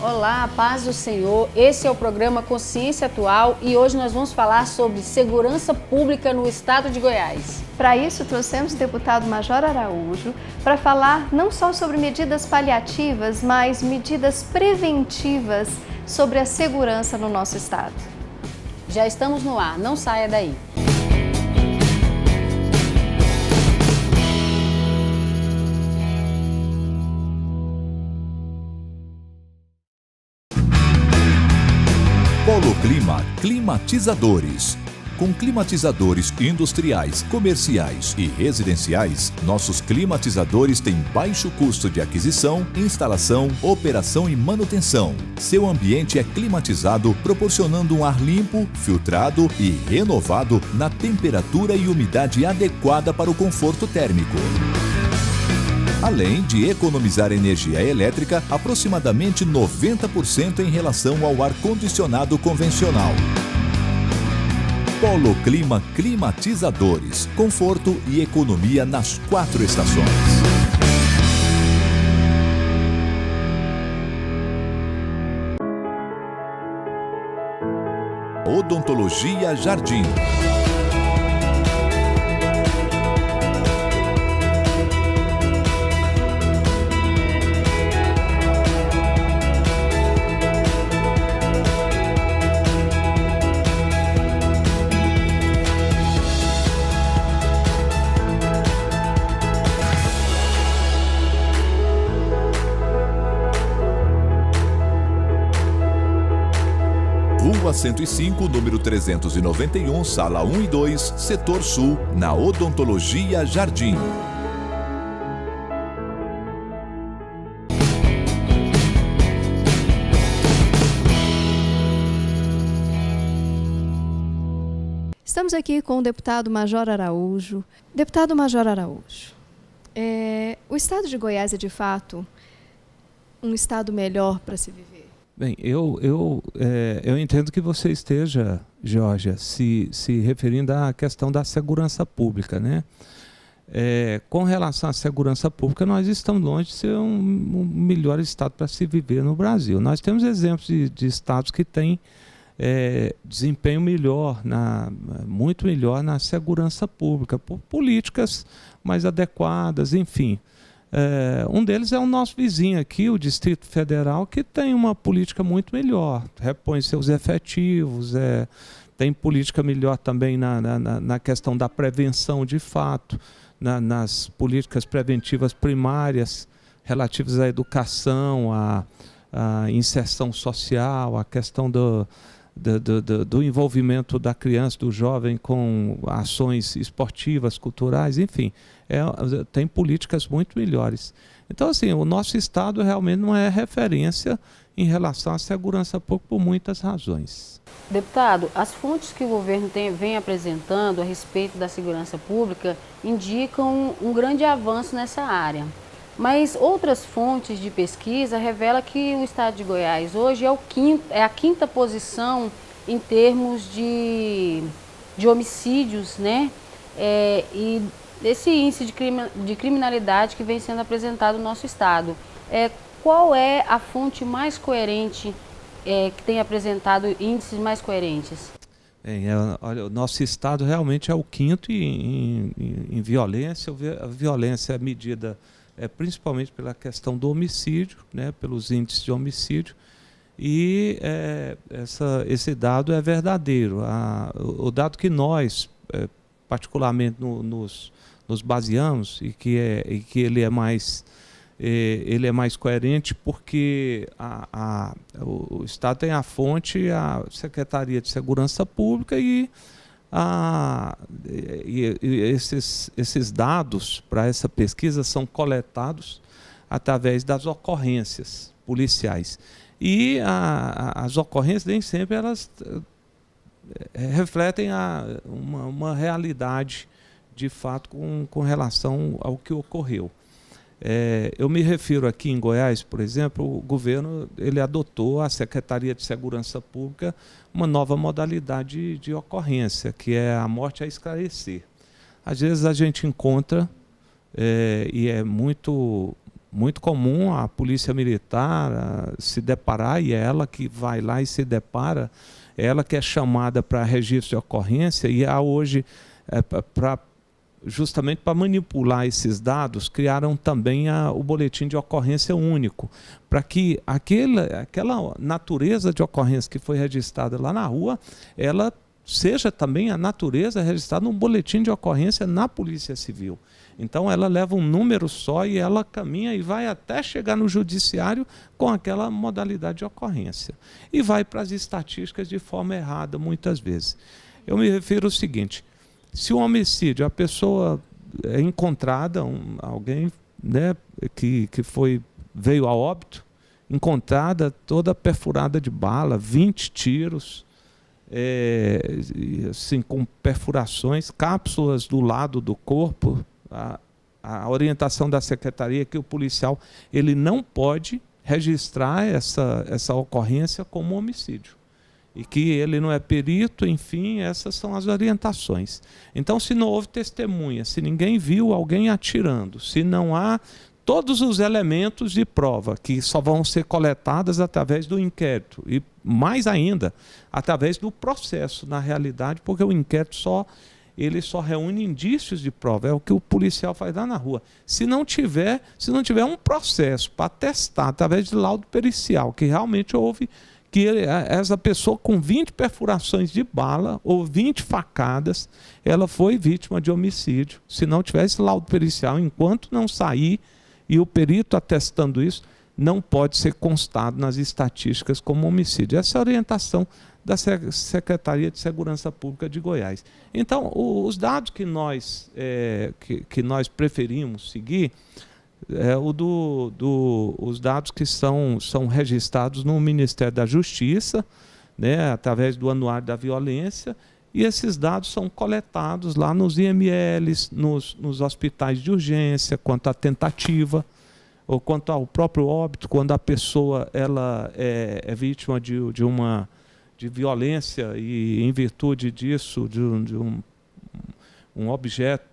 Olá, paz do Senhor. Esse é o programa Consciência Atual e hoje nós vamos falar sobre segurança pública no estado de Goiás. Para isso, trouxemos o deputado Major Araújo para falar não só sobre medidas paliativas, mas medidas preventivas sobre a segurança no nosso estado. Já estamos no ar, não saia daí. Polo Clima Climatizadores. Com climatizadores industriais, comerciais e residenciais, nossos climatizadores têm baixo custo de aquisição, instalação, operação e manutenção. Seu ambiente é climatizado, proporcionando um ar limpo, filtrado e renovado na temperatura e umidade adequada para o conforto térmico. Além de economizar energia elétrica aproximadamente 90% em relação ao ar-condicionado convencional. Polo Clima Climatizadores, conforto e economia nas 4 estações. Odontologia Jardim. Rua 105, número 391, sala 1 e 2, setor sul, na Odontologia Jardim. Estamos aqui com o deputado Major Araújo. Deputado Major Araújo, o estado de Goiás é de fato um estado melhor para se viver? Bem, eu entendo que você esteja, Georgia, se referindo à questão da segurança pública, né? Com relação à segurança pública, nós estamos longe de ser um melhor estado para se viver no Brasil. Nós temos exemplos de estados que têm desempenho melhor, muito melhor na segurança pública, por políticas mais adequadas, enfim. Um deles é o nosso vizinho aqui, o Distrito Federal, que tem uma política muito melhor, repõe seus efetivos, tem política melhor também na questão da prevenção de fato, nas políticas preventivas primárias relativas à educação, à inserção social, à questão do envolvimento da criança, do jovem com ações esportivas, culturais, enfim, tem políticas muito melhores. Então, assim, o nosso estado realmente não é referência em relação à segurança pública por muitas razões. Deputado, as fontes que o governo vem apresentando a respeito da segurança pública indicam um grande avanço nessa área. Mas outras fontes de pesquisa revelam que o estado de Goiás hoje é a quinta posição em termos de homicídios, né? E esse índice de criminalidade que vem sendo apresentado no nosso estado. Qual é a fonte mais coerente que tem apresentado índices mais coerentes? Olha, o nosso estado realmente é o quinto em violência. A violência é medida principalmente pela questão do homicídio, né, pelos índices de homicídio, e esse dado é verdadeiro. O dado que nós, particularmente, nos baseamos e que ele é mais coerente porque o Estado tem a fonte, a Secretaria de Segurança Pública e esses dados para essa pesquisa são coletados através das ocorrências policiais. E as ocorrências nem sempre elas refletem uma realidade de fato com relação ao que ocorreu. Eu me refiro aqui em Goiás, por exemplo, o governo ele adotou, a Secretaria de Segurança Pública, uma nova modalidade de ocorrência, que é a morte a esclarecer. Às vezes a gente encontra, e é muito muito comum a polícia militar se deparar, e é ela que vai lá e se depara, é ela que é chamada para registro de ocorrência, e há hoje, justamente para manipular esses dados, criaram também o boletim de ocorrência único, para que aquela natureza de ocorrência que foi registrada lá na rua, ela seja também a natureza registrada no boletim de ocorrência na Polícia Civil. Então ela leva um número só e ela caminha e vai até chegar no judiciário com aquela modalidade de ocorrência. E vai para as estatísticas de forma errada muitas vezes. Eu me refiro ao seguinte: se um homicídio, a pessoa é encontrada, alguém, né, que veio a óbito, encontrada toda perfurada de bala, 20 tiros, assim, com perfurações, cápsulas do lado do corpo. A orientação da secretaria é que o policial ele não pode registrar essa ocorrência como homicídio. E que ele não é perito, enfim, essas são as orientações. Então, se não houve testemunha, se ninguém viu alguém atirando, se não há todos os elementos de prova, que só vão ser coletadas através do inquérito, e mais ainda, através do processo, na realidade, porque o inquérito ele só reúne indícios de prova, é o que o policial faz lá na rua. Se não tiver um processo para testar, através de laudo pericial, que realmente houve, que essa pessoa com 20 perfurações de bala ou 20 facadas, ela foi vítima de homicídio. Se não tivesse laudo pericial, enquanto não sair, e o perito atestando isso, não pode ser constado nas estatísticas como homicídio. Essa é a orientação da Secretaria de Segurança Pública de Goiás. Então, os dados que nós preferimos seguir os dados que são registrados no Ministério da Justiça, né, através do Anuário da Violência, e esses dados são coletados lá nos IMLs, nos hospitais de urgência, quanto à tentativa, ou quanto ao próprio óbito, quando a pessoa ela é vítima de violência e, em virtude disso, de um objeto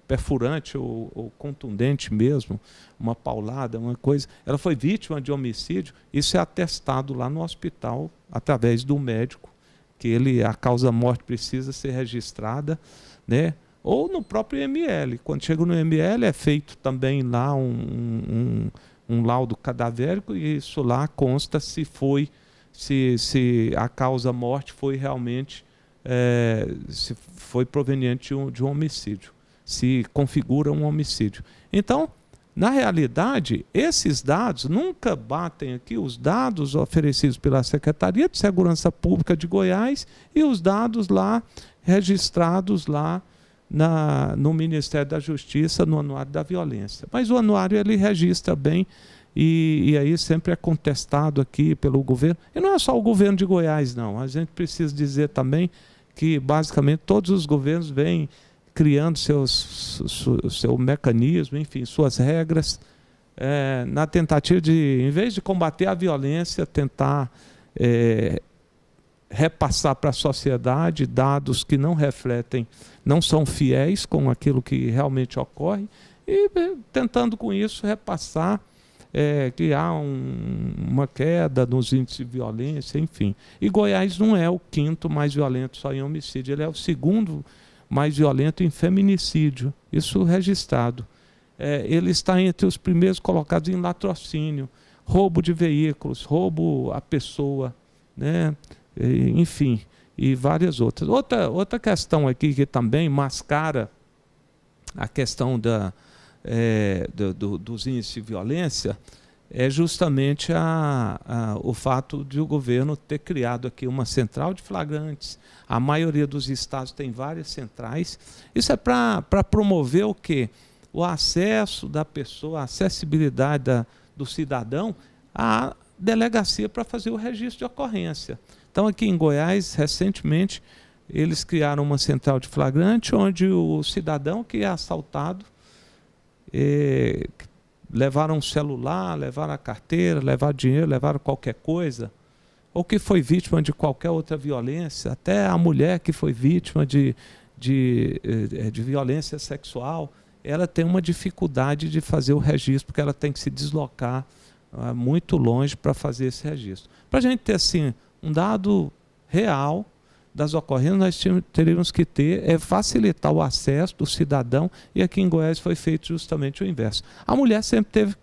perfurante ou contundente mesmo, uma paulada, uma coisa, ela foi vítima de homicídio. Isso é atestado lá no hospital, através do médico, que a causa-morte precisa ser registrada, né? Ou no próprio IML. Quando chega no IML, é feito também lá um laudo cadavérico, e isso lá consta se a causa-morte foi realmente se foi proveniente de um homicídio, se configura um homicídio. Então, na realidade, esses dados nunca batem aqui os dados oferecidos pela Secretaria de Segurança Pública de Goiás e os dados lá registrados lá no Ministério da Justiça, no Anuário da Violência. Mas o anuário ele registra bem, e aí sempre é contestado aqui pelo governo. E não é só o governo de Goiás, não. A gente precisa dizer também que, basicamente, todos os governos vêm criando seu mecanismo, enfim, suas regras, na tentativa de, em vez de combater a violência, tentar repassar para a sociedade dados que não refletem, não são fiéis com aquilo que realmente ocorre, e tentando com isso repassar que há uma queda nos índices de violência, enfim. E Goiás não é o quinto mais violento só em homicídio, ele é o segundo mais violento em feminicídio, isso registrado. Ele está entre os primeiros colocados em latrocínio, roubo de veículos, roubo à pessoa, né? Enfim, e várias outras. Outra questão aqui que também mascara a questão dos índices de violência é justamente o fato de o governo ter criado aqui uma central de flagrantes. A maioria dos estados tem várias centrais. Isso é para promover o quê? O acesso da pessoa, a acessibilidade do cidadão à delegacia para fazer o registro de ocorrência. Então, aqui em Goiás, recentemente, eles criaram uma central de flagrante onde o cidadão que é assaltado levaram um celular, levaram a carteira, levaram dinheiro, levaram qualquer coisa, ou que foi vítima de qualquer outra violência, até a mulher que foi vítima de violência sexual, ela tem uma dificuldade de fazer o registro, porque ela tem que se deslocar muito longe para fazer esse registro. Para a gente ter assim, um dado real das ocorrências, nós teríamos que facilitar o acesso do cidadão, e aqui em Goiás foi feito justamente o inverso. A mulher sempre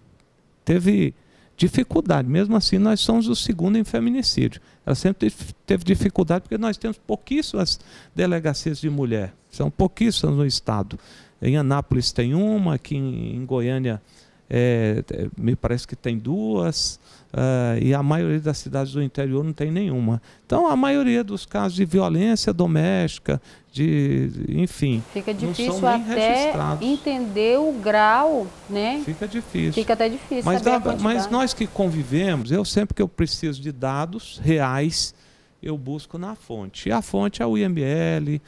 teve dificuldade, mesmo assim nós somos o segundo em feminicídio. Ela sempre teve dificuldade porque nós temos pouquíssimas delegacias de mulher, são pouquíssimas no estado. Em Anápolis tem uma, aqui em Goiânia me parece que tem 2, e a maioria das cidades do interior não tem nenhuma. Então, a maioria dos casos de violência doméstica, enfim, fica difícil não são nem até registrados. Entender o grau, né? Fica difícil. Fica até difícil Mas nós que convivemos, sempre que eu preciso de dados reais, eu busco na fonte. E a fonte é o IML,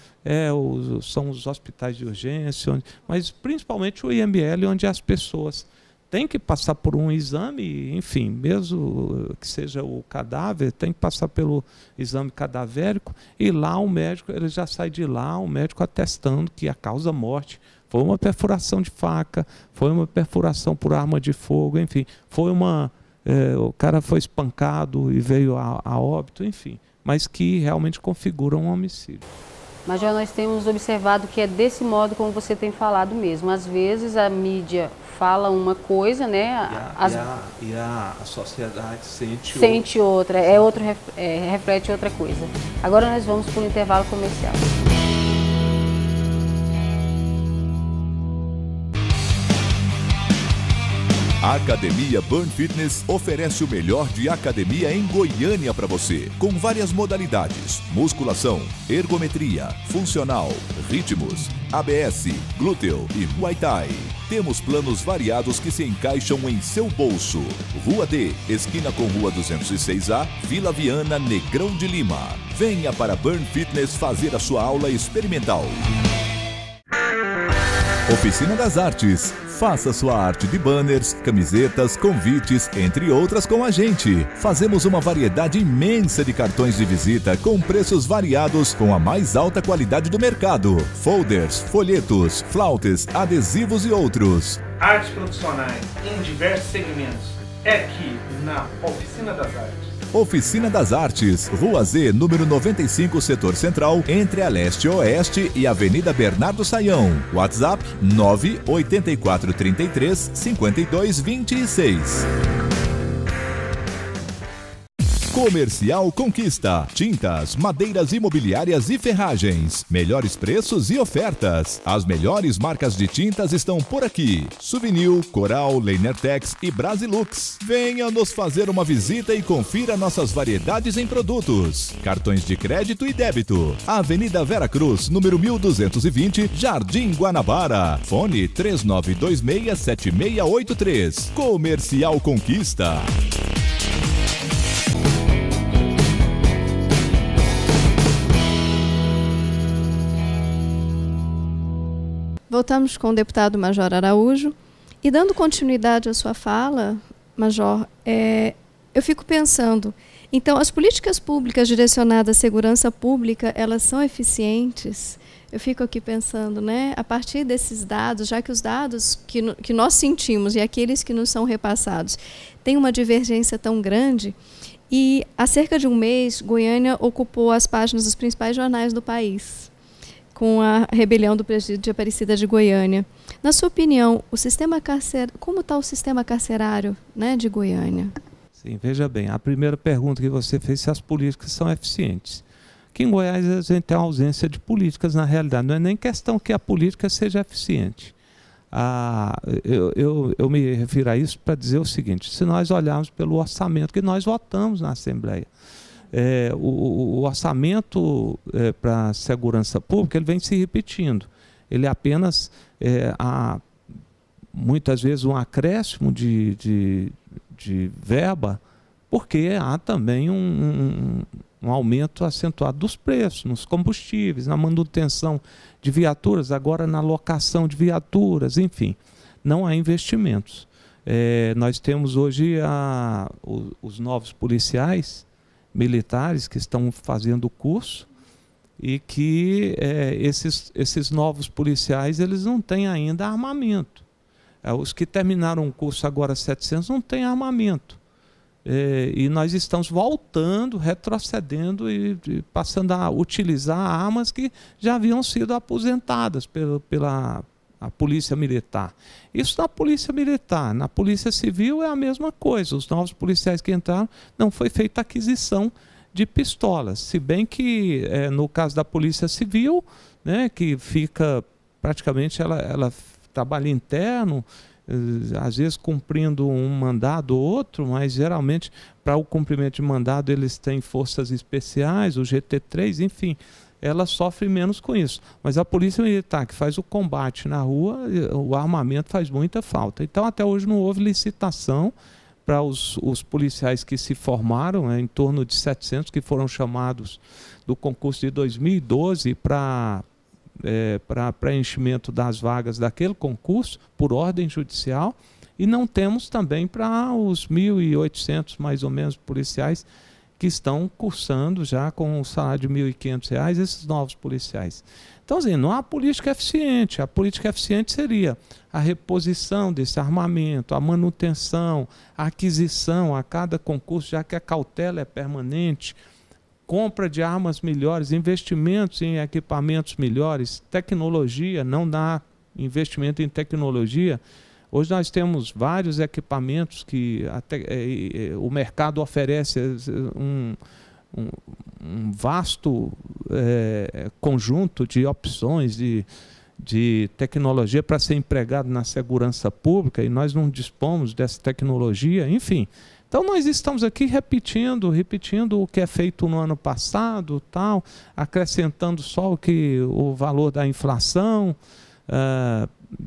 são os hospitais de urgência, mas principalmente o IML, onde as pessoas têm que passar por um exame, enfim, mesmo que seja o cadáver, tem que passar pelo exame cadavérico, e lá o médico, ele já sai de lá, o médico atestando que a causa-morte foi uma perfuração de faca, foi uma perfuração por arma de fogo, enfim, o cara foi espancado e veio a óbito, enfim, mas que realmente configuram um homicídio. Mas já nós temos observado que é desse modo como você tem falado mesmo. Às vezes a mídia fala uma coisa, né? E a sociedade sente outra. Reflete outra coisa. Agora nós vamos para o intervalo comercial. A Academia Burn Fitness oferece o melhor de academia em Goiânia para você, com várias modalidades: musculação, ergometria, funcional, ritmos, ABS, glúteo e Muay Thai. Temos planos variados que se encaixam em seu bolso. Rua D, esquina com Rua 206A, Vila Viana, Negrão de Lima. Venha para Burn Fitness fazer a sua aula experimental. Oficina das Artes. Faça sua arte de banners, camisetas, convites, entre outras com a gente. Fazemos uma variedade imensa de cartões de visita com preços variados com a mais alta qualidade do mercado. Folders, folhetos, flautes, adesivos e outros. Artes profissionais em diversos segmentos. É aqui na Oficina das Artes. Oficina das Artes, Rua Z, número 95, Setor Central, entre a Leste e Oeste e Avenida Bernardo Saião. WhatsApp 98433 5226. Comercial Conquista. Tintas, madeiras imobiliárias e ferragens. Melhores preços e ofertas. As melhores marcas de tintas estão por aqui. Souvenir, Coral, Leinertex e Brasilux. Venha nos fazer uma visita e confira nossas variedades em produtos. Cartões de crédito e débito. Avenida Vera Cruz, número 1220, Jardim Guanabara. Fone 3926-7683. Comercial Conquista. Voltamos com o deputado Major Araújo. E dando continuidade à sua fala, Major, eu fico pensando, então as políticas públicas direcionadas à segurança pública, elas são eficientes? Eu fico aqui pensando, né, a partir desses dados, já que os dados que nós sentimos e aqueles que nos são repassados têm uma divergência tão grande, e há cerca de um mês, Goiânia ocupou as páginas dos principais jornais do país, com a rebelião do presídio de Aparecida de Goiânia. Na sua opinião, como está o sistema carcerário, né, de Goiânia? Sim, veja bem, a primeira pergunta que você fez, se as políticas são eficientes. Aqui em Goiás a gente tem a ausência de políticas na realidade, não é nem questão que a política seja eficiente. Eu me refiro a isso para dizer o seguinte: se nós olharmos pelo orçamento que nós votamos na Assembleia, o orçamento para a segurança pública ele vem se repetindo. Ele apenas há muitas vezes um acréscimo de verba, porque há também um aumento acentuado dos preços, nos combustíveis, na manutenção de viaturas, agora na locação de viaturas, enfim, não há investimentos. Nós temos hoje os novos policiais militares que estão fazendo o curso, e que esses novos policiais eles não têm ainda armamento. Os que terminaram o curso agora 700 não têm armamento. E nós estamos voltando, retrocedendo e passando a utilizar armas que já haviam sido aposentadas pela Polícia Militar. Isso na Polícia Militar. Na Polícia Civil é a mesma coisa. Os novos policiais que entraram, não foi feita aquisição de pistolas. Se bem que, no caso da Polícia Civil, né, que fica praticamente, ela trabalha interno, às vezes cumprindo um mandado ou outro, mas geralmente para o cumprimento de mandado eles têm forças especiais, o GT3, enfim, ela sofre menos com isso. Mas a Polícia Militar, que faz o combate na rua, o armamento faz muita falta. Então até hoje não houve licitação para os policiais que se formaram, em torno de 700 que foram chamados do concurso de 2012 para preenchimento das vagas daquele concurso, por ordem judicial, e não temos também para os 1.800, mais ou menos, policiais que estão cursando já com um salário de R$ 1.500, esses novos policiais. Então, assim, não há política eficiente. A política eficiente seria a reposição desse armamento, a manutenção, a aquisição a cada concurso, já que a cautela é permanente, compra de armas melhores, investimentos em equipamentos melhores, tecnologia, não dá investimento em tecnologia. Hoje nós temos vários equipamentos que o mercado oferece um vasto conjunto de opções de tecnologia para ser empregado na segurança pública, e nós não dispomos dessa tecnologia, enfim. Então nós estamos aqui repetindo o que é feito no ano passado, tal, acrescentando só o valor da inflação,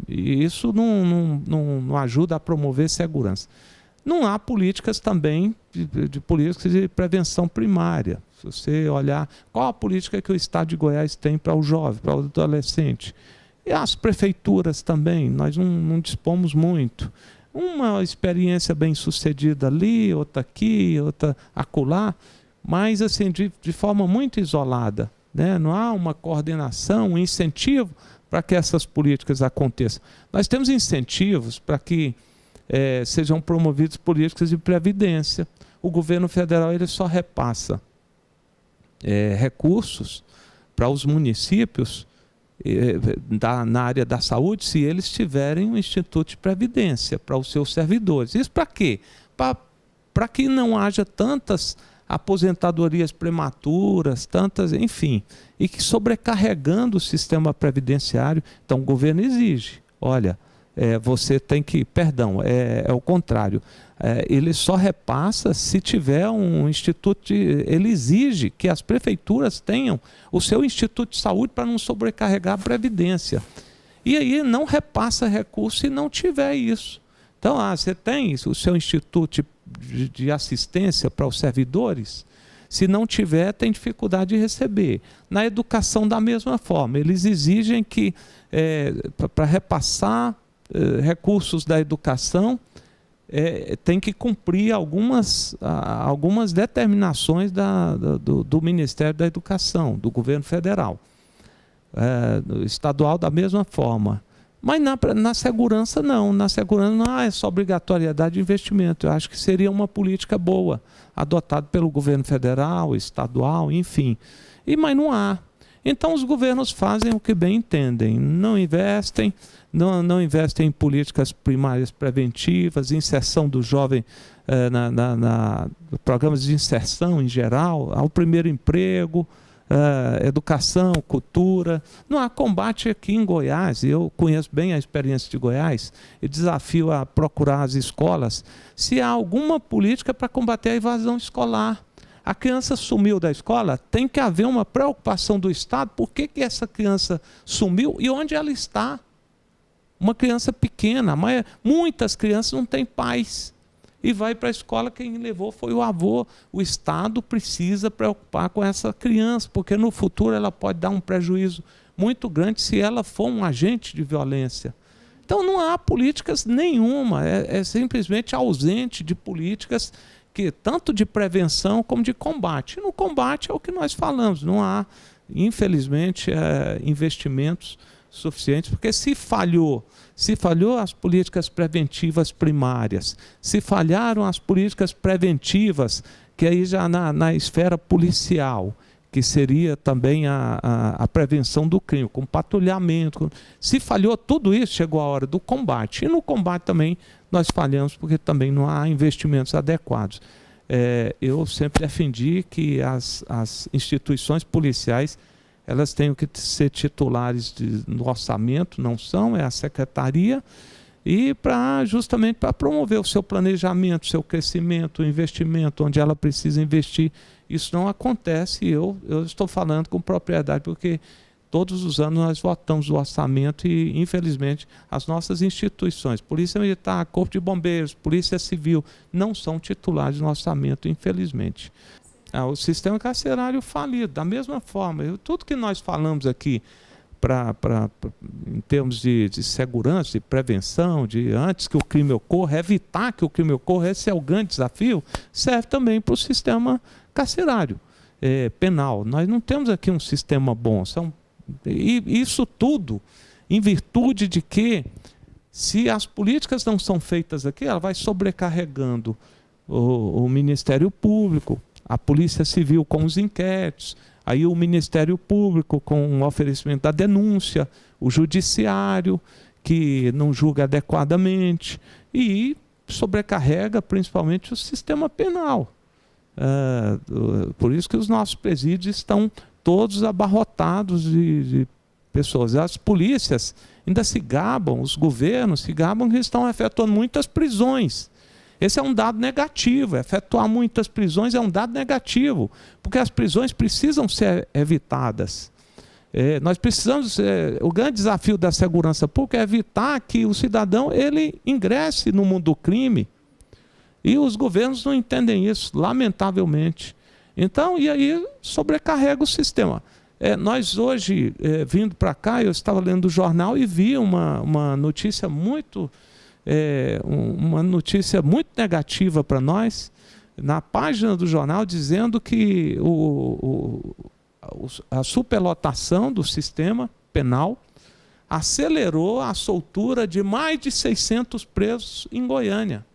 e isso não ajuda a promover segurança. Não há políticas também de políticas de prevenção primária. Se você olhar qual a política que o Estado de Goiás tem para o jovem, para o adolescente, e as prefeituras também, nós não dispomos muito. Uma experiência bem sucedida ali, outra aqui, outra acolá, mas assim, de forma muito isolada, né? Não há uma coordenação, um incentivo para que essas políticas aconteçam. Nós temos incentivos para que sejam promovidas políticas de previdência. O governo federal ele só repassa recursos para os municípios na área da saúde, se eles tiverem um instituto de previdência para os seus servidores. Isso para quê? Para que não haja tantas aposentadorias prematuras, enfim, e que sobrecarregando o sistema previdenciário. Então o governo exige, olha, você tem que, perdão, é o contrário, ele só repassa se tiver um instituto, ele exige que as prefeituras tenham o seu instituto de saúde para não sobrecarregar a previdência. E aí não repassa recurso se não tiver isso. Então, você tem o seu instituto de assistência para os servidores, se não tiver, tem dificuldade de receber. Na educação, da mesma forma, eles exigem que, para repassar recursos da educação, tem que cumprir algumas determinações do Ministério da Educação, do governo federal. Estadual, da mesma forma. Mas na segurança, não. Na segurança não há essa obrigatoriedade de investimento. Eu acho que seria uma política boa, adotada pelo governo federal, estadual, enfim. Mas não há. Então os governos fazem o que bem entendem. Não investem em políticas primárias preventivas, inserção do jovem programas de inserção em geral, ao primeiro emprego, educação, cultura. Não há combate aqui em Goiás. Eu conheço bem a experiência de Goiás e desafio a procurar as escolas se há alguma política para combater a evasão escolar. A criança sumiu da escola, tem que haver uma preocupação do Estado. Por que essa criança sumiu e onde ela está? Uma criança pequena, mas muitas crianças não têm pais. E vai para a escola, quem levou foi o avô. O Estado precisa preocupar com essa criança, porque no futuro ela pode dar um prejuízo muito grande se ela for um agente de violência. Então não há políticas nenhuma, é simplesmente ausente de políticas tanto de prevenção como de combate. No combate é o que nós falamos, não há infelizmente, investimentos suficientes, porque se falhou as políticas preventivas primárias, se falharam as políticas preventivas, que aí já na esfera policial, que seria também a prevenção do crime, com patrulhamento. Se falhou tudo isso, chegou a hora do combate. E no combate também nós falhamos, porque também não há investimentos adequados. Eu sempre defendi que as instituições policiais elas têm que ser titulares no orçamento, não são, é a secretaria, e justamente para promover o seu planejamento, o seu crescimento, o investimento, onde ela precisa investir. Isso não acontece, e eu estou falando com propriedade, porque todos os anos nós votamos o orçamento e, infelizmente, as nossas instituições, Polícia Militar, Corpo de Bombeiros, Polícia Civil, não são titulares no orçamento, infelizmente. O sistema carcerário falido, da mesma forma. Tudo que nós falamos aqui em termos de segurança, de prevenção, de antes que o crime ocorra, evitar que o crime ocorra, esse é o grande desafio, serve também para o sistema carcerário penal. Nós não temos aqui um sistema bom. E isso tudo em virtude de que, se as políticas não são feitas aqui, ela vai sobrecarregando o Ministério Público, a Polícia Civil com os inquéritos, aí o Ministério Público com o oferecimento da denúncia, o Judiciário, que não julga adequadamente, e sobrecarrega principalmente o sistema penal. Por isso que os nossos presídios estão todos abarrotados de pessoas. As polícias ainda se gabam, os governos se gabam que estão efetuando muitas prisões. Esse é um dado negativo, efetuar muitas prisões é um dado negativo, porque as prisões precisam ser evitadas. Nós precisamos, o grande desafio da segurança pública é evitar que o cidadão ele ingresse no mundo do crime, e os governos não entendem isso, lamentavelmente. Então, e aí sobrecarrega o sistema. Nós hoje, vindo para cá, eu estava lendo o jornal e vi uma notícia muito... uma notícia muito negativa para nós, na página do jornal, dizendo que a superlotação do sistema penal acelerou a soltura de mais de 600 presos em Goiânia.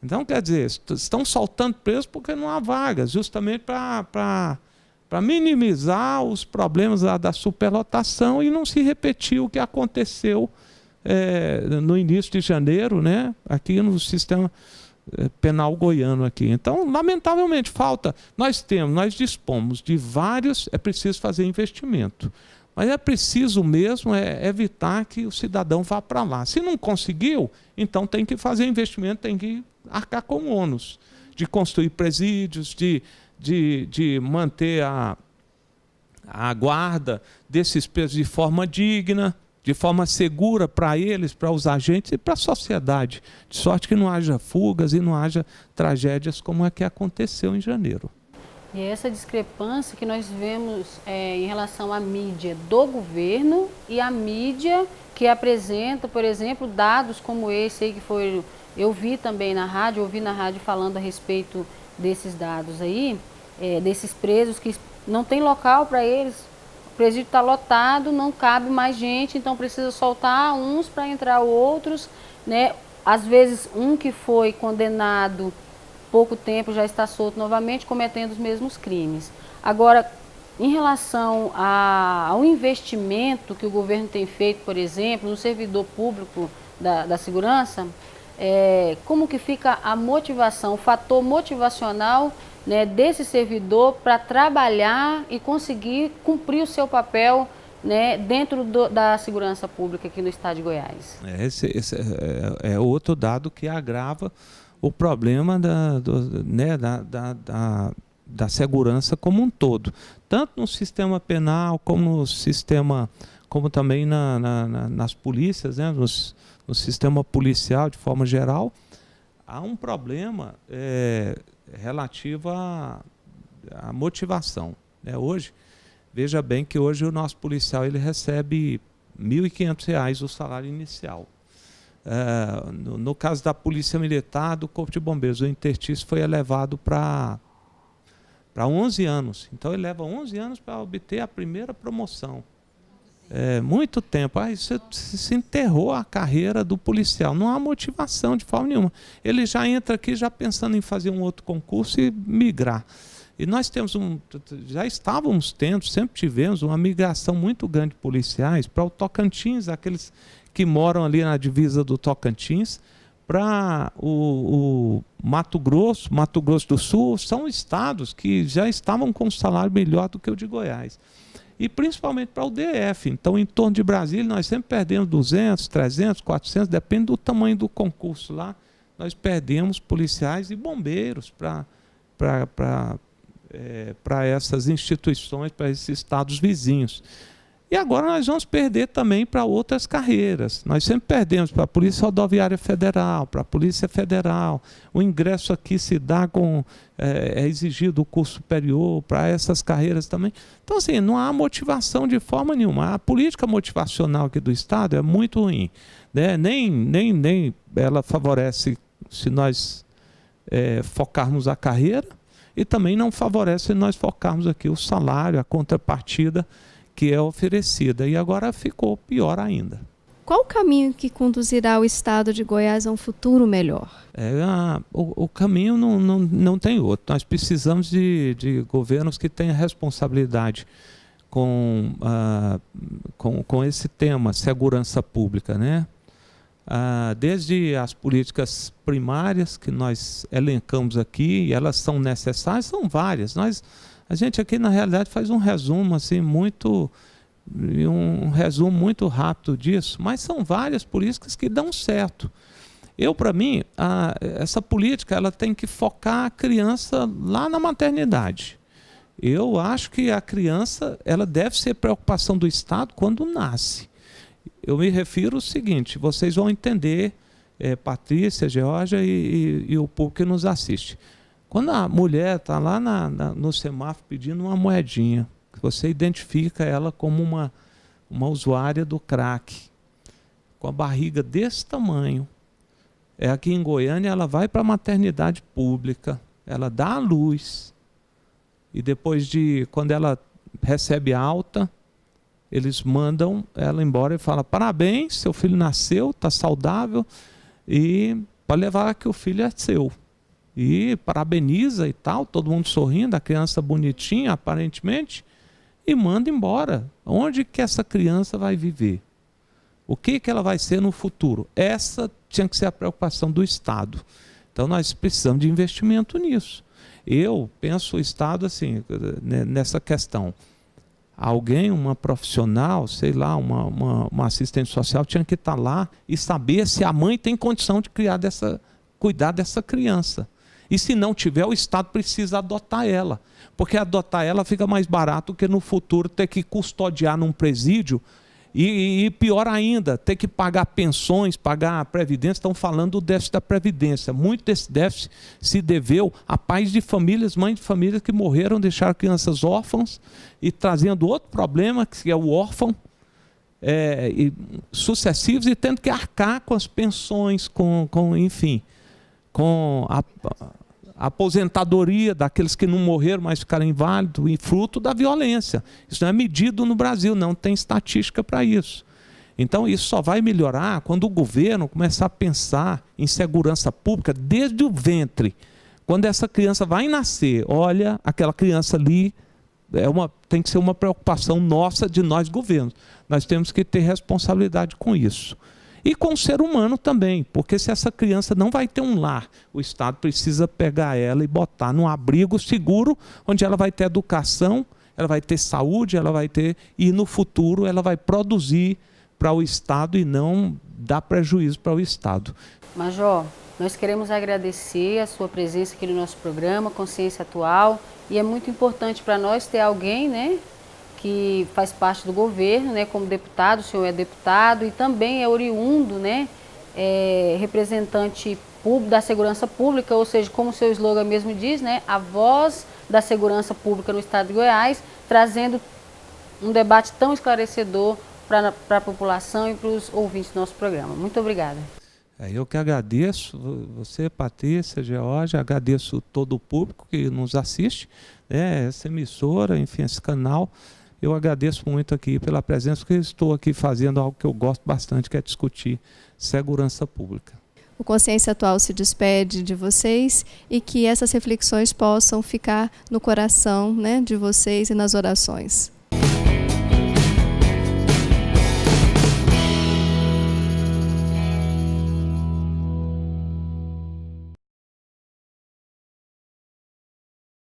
Então, quer dizer, estão soltando presos porque não há vagas, justamente para minimizar os problemas da superlotação e não se repetir o que aconteceu no início de janeiro, né, aqui no sistema penal goiano aqui. Então, lamentavelmente, falta. Nós dispomos de vários, é preciso fazer investimento. Mas é preciso mesmo evitar que o cidadão vá para lá. Se não conseguiu, então tem que fazer investimento, tem que arcar com o ônus de construir presídios, de manter a guarda desses presos de forma digna, de forma segura para eles, para os agentes e para a sociedade, de sorte que não haja fugas e não haja tragédias como a que aconteceu em janeiro. E é essa discrepância que nós vemos em relação à mídia do governo e à mídia que apresenta, por exemplo, dados como esse aí que foi... Eu vi também na rádio, ouvi na rádio falando a respeito desses dados aí, desses presos que não tem local para eles. O presídio está lotado, não cabe mais gente, então precisa soltar uns para entrar outros, né? Às vezes um que foi condenado pouco tempo já está solto novamente, cometendo os mesmos crimes. Agora, em relação ao investimento que o governo tem feito, por exemplo, no servidor público da segurança, como que fica a motivação, o fator motivacional, né, desse servidor para trabalhar e conseguir cumprir o seu papel, né, dentro da segurança pública aqui no estado de Goiás? Esse é outro dado que agrava o problema da segurança como um todo, tanto no sistema penal como no sistema, como também nas polícias, né, no sistema policial de forma geral. Há um problema relativo à motivação, né? Hoje, veja bem que hoje o nosso policial ele recebe R$ 1.500 o salário inicial. No caso da Polícia Militar, do Corpo de Bombeiros, o interstício foi elevado para para 11 anos. Então, ele leva 11 anos para obter a primeira promoção. É muito tempo. Aí se enterrou a carreira do policial. Não há motivação de forma nenhuma. Ele já entra aqui já pensando em fazer um outro concurso e migrar. E nós temos já estávamos tendo, sempre tivemos uma migração muito grande de policiais para o Tocantins, aqueles que moram ali na divisa do Tocantins, para o Mato Grosso do Sul. São estados que já estavam com um salário melhor do que o de Goiás. E principalmente para o DF. Então, em torno de Brasília, nós sempre perdemos 200, 300, 400, depende do tamanho do concurso lá. Nós perdemos policiais e bombeiros para essas instituições, para esses estados vizinhos. E agora nós vamos perder também para outras carreiras. Nós sempre perdemos para a Polícia Rodoviária Federal, para a Polícia Federal. O ingresso aqui se dá com... é exigido o curso superior para essas carreiras também. Então, assim, não há motivação de forma nenhuma. A política motivacional aqui do Estado é muito ruim, né? Nem ela favorece se nós focarmos a carreira, e também não favorece se nós focarmos aqui o salário, a contrapartida que é oferecida. E agora ficou pior ainda. Qual o caminho que conduzirá o Estado de Goiás a um futuro melhor? O caminho não tem outro. Nós precisamos de governos que tenham responsabilidade com esse tema, segurança pública, né? Desde as políticas primárias que nós elencamos aqui, e elas são necessárias, são várias. A gente aqui, na realidade, faz um resumo assim, muito rápido disso, mas são várias políticas que dão certo. Para mim, essa política ela tem que focar a criança lá na maternidade. Eu acho que a criança ela deve ser preocupação do Estado quando nasce. Eu me refiro ao seguinte, vocês vão entender, Patrícia, Georgia e o público que nos assiste. Quando a mulher está lá no semáforo pedindo uma moedinha, você identifica ela como uma usuária do crack, com a barriga desse tamanho. Aqui em Goiânia, ela vai para a maternidade pública, ela dá à luz, e depois quando ela recebe alta, eles mandam ela embora e falam: parabéns, seu filho nasceu, está saudável, e pode levar que o filho é seu. E parabeniza e tal, todo mundo sorrindo, a criança bonitinha aparentemente, e manda embora. Onde que essa criança vai viver? O que ela vai ser no futuro? Essa tinha que ser a preocupação do Estado. Então nós precisamos de investimento nisso. Eu penso o Estado assim, nessa questão. Alguém, uma profissional, sei lá, uma assistente social tinha que estar lá e saber se a mãe tem condição de cuidar dessa criança. E se não tiver, o Estado precisa adotar ela. Porque adotar ela fica mais barato que no futuro ter que custodiar num presídio e pior ainda, ter que pagar pensões, pagar a previdência. Estão falando do déficit da previdência. Muito desse déficit se deveu a pais de famílias, mães de famílias que morreram, deixaram crianças órfãs e trazendo outro problema, que é o órfão, sucessivos, e tendo que arcar com as pensões, enfim, com a aposentadoria daqueles que não morreram, mas ficaram inválidos, e fruto da violência. Isso não é medido no Brasil, não tem estatística para isso. Então isso só vai melhorar quando o governo começar a pensar em segurança pública desde o ventre. Quando essa criança vai nascer, olha, aquela criança ali tem que ser uma preocupação nossa, de nós governos. Nós temos que ter responsabilidade com isso. E com o ser humano também, porque se essa criança não vai ter um lar, o Estado precisa pegar ela e botar num abrigo seguro, onde ela vai ter educação, ela vai ter saúde, e no futuro ela vai produzir para o Estado e não dar prejuízo para o Estado. Major, nós queremos agradecer a sua presença aqui no nosso programa, Consciência Atual, e é muito importante para nós ter alguém, né, que faz parte do governo, né, como deputado. O senhor é deputado e também é oriundo, né, representante público da segurança pública, ou seja, como o seu slogan mesmo diz, né, a voz da segurança pública no estado de Goiás, trazendo um debate tão esclarecedor para a população e para os ouvintes do nosso programa. Muito obrigada. Eu que agradeço você, Patrícia, Georgia, agradeço todo o público que nos assiste, né, essa emissora, enfim, esse canal. Eu agradeço muito aqui pela presença, porque estou aqui fazendo algo que eu gosto bastante, que é discutir segurança pública. O Consciência Atual se despede de vocês e que essas reflexões possam ficar no coração, né, de vocês e nas orações.